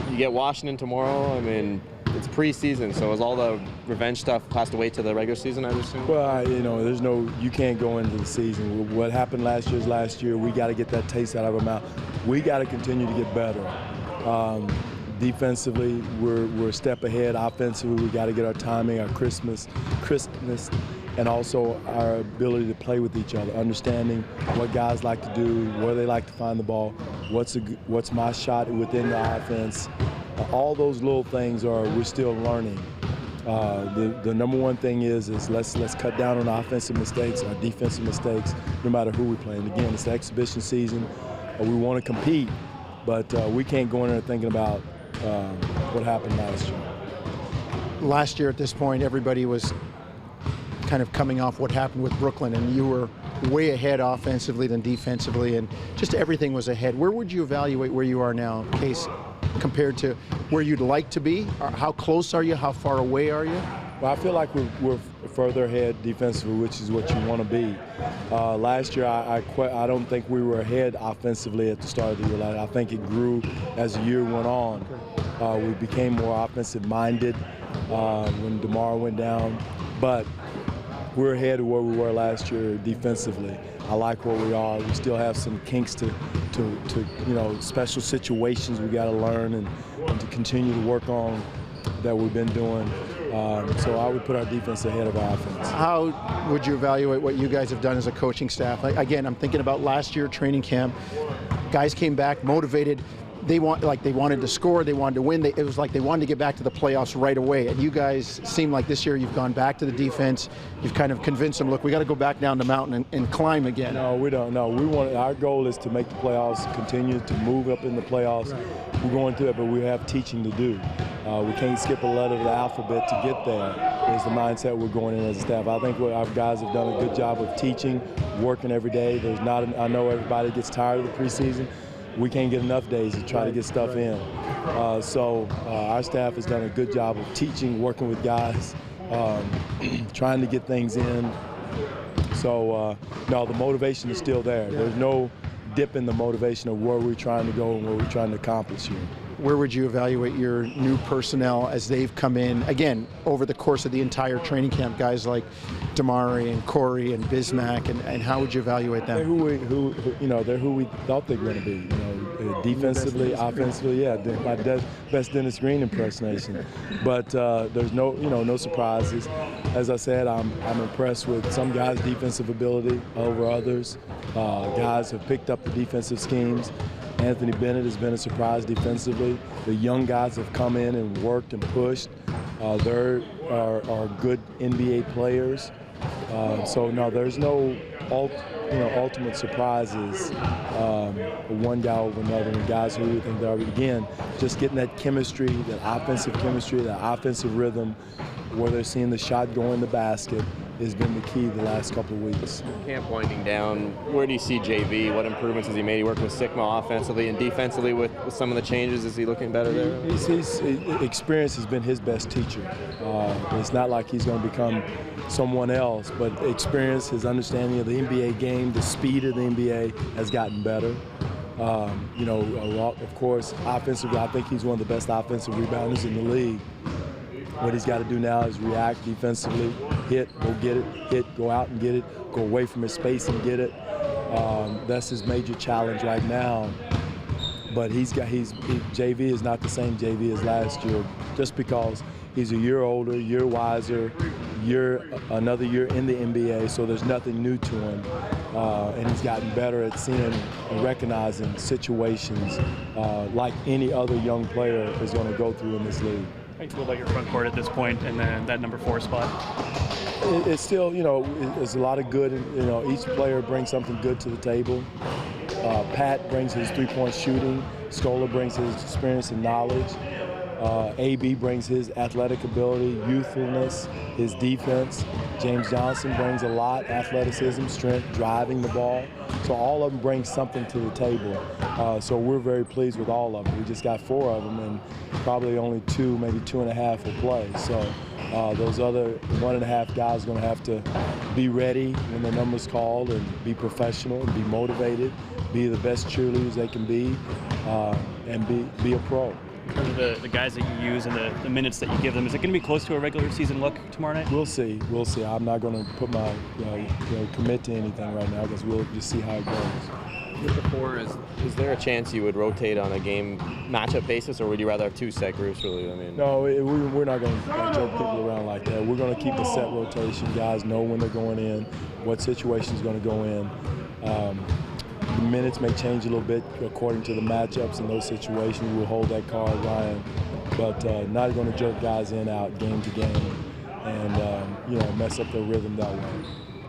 you get Washington tomorrow. I mean, it's preseason, so is all the revenge stuff has to wait till the regular season, I assume? Well, you can't go into the season. What happened last year is last year. We got to get that taste out of our mouth. We got to continue to get better. Defensively, we're a step ahead. Offensively, we got to get our timing, our crispness, and also our ability to play with each other, understanding what guys like to do, where they like to find the ball, what's my shot within the offense. All those little things we're still learning. The number one thing is let's cut down on offensive mistakes, our defensive mistakes, no matter who we play. And again, it's the exhibition season. We want to compete, but we can't go in there thinking about what happened last year. Last year at this point, everybody was kind of coming off what happened with Brooklyn, and you were way ahead offensively than defensively, and just everything was ahead. Where would you evaluate where you are now, Casey, compared to where you'd like to be? Or how close are you? How far away are you? Well, I feel like we're further ahead defensively, which is what you want to be. Last year, I don't think we were ahead offensively at the start of the year. I think it grew as the year went on. We became more offensive-minded when DeMar went down, but we're ahead of where we were last year defensively. I like where we are. We still have some kinks to special situations we got to learn and to continue to work on that we've been doing. So I would put our defense ahead of our offense. How would you evaluate what you guys have done as a coaching staff? Again, I'm thinking about last year training camp. Guys came back motivated. They wanted to score, they wanted to win. It was like they wanted to get back to the playoffs right away. And you guys seem like this year you've gone back to the defense. You've kind of convinced them, look, we got to go back down the mountain and climb again. No, we don't. No, our goal is to make the playoffs, continue to move up in the playoffs. Right. We're going through it, but we have teaching to do. We can't skip a letter of the alphabet to get there. Is the mindset we're going in as a staff. I think our guys have done a good job of teaching, working every day. I know everybody gets tired of the preseason. We can't get enough days to try to get stuff in. So our staff has done a good job of teaching, working with guys, trying to get things in. So no, the motivation is still there. There's no dip in the motivation of where we're trying to go and what we're trying to accomplish here. Where would you evaluate your new personnel as they've come in, again, over the course of the entire training camp, guys like Damari and Corey and Bismack, and how would you evaluate them? They're who we thought they were going to be. Defensively, offensively, yeah, my best Dennis Green impersonation. But there's no surprises. As I said, I'm impressed with some guys' defensive ability over others. Guys have picked up the defensive schemes. Anthony Bennett has been a surprise defensively. The young guys have come in and worked and pushed. They are good NBA players. So no, there's no ultimate surprises. One guy over another, and guys who we think they're again just getting that chemistry, that offensive rhythm, where they're seeing the shot go in the basket, has been the key the last couple of weeks. Camp winding down, where do you see JV? What improvements has he made? He worked with Sigma offensively and defensively with some of the changes. Is he looking better there? His experience has been his best teacher. It's not like he's going to become someone else, but experience, his understanding of the NBA game, the speed of the NBA has gotten better. Of course, offensively, I think he's one of the best offensive rebounders in the league. What he's got to do now is react defensively, hit, go get it, hit, go out and get it, go away from his space and get it. That's his major challenge right now. But JV is not the same JV as last year, just because he's a year older, year wiser, another year in the NBA, so there's nothing new to him. And he's gotten better at seeing and recognizing situations like any other young player is going to go through in this league. How do you feel about your front court at this point and then that number 4 spot? It's still, it's a lot of good. Each player brings something good to the table. Pat brings his three-point shooting. Scola brings his experience and knowledge. AB brings his athletic ability, youthfulness, his defense. James Johnson brings a lot, athleticism, strength, driving the ball. So all of them bring something to the table. So we're very pleased with all of them. We just got 4 of them, and probably only 2, maybe 2.5 will play. So those other 1.5 guys are going to have to be ready when the number's called and be professional and be motivated, be the best cheerleaders they can be, and be a pro. In terms of the guys that you use and the minutes that you give them, is it going to be close to a regular season look tomorrow night? We'll see. We'll see. I'm not going to put my commit to anything right now because we'll just see how it goes. With the four, is there a chance you would rotate on a game matchup basis, or would you rather have two set groups? Really, I mean. No, we're not going to joke people around like that. We're going to keep a set rotation. Guys know when they're going in, what situation is going to go in. The minutes may change a little bit according to the matchups in those situations. We'll hold that card, Ryan, but not going to jerk guys in out game to game and mess up their rhythm that way.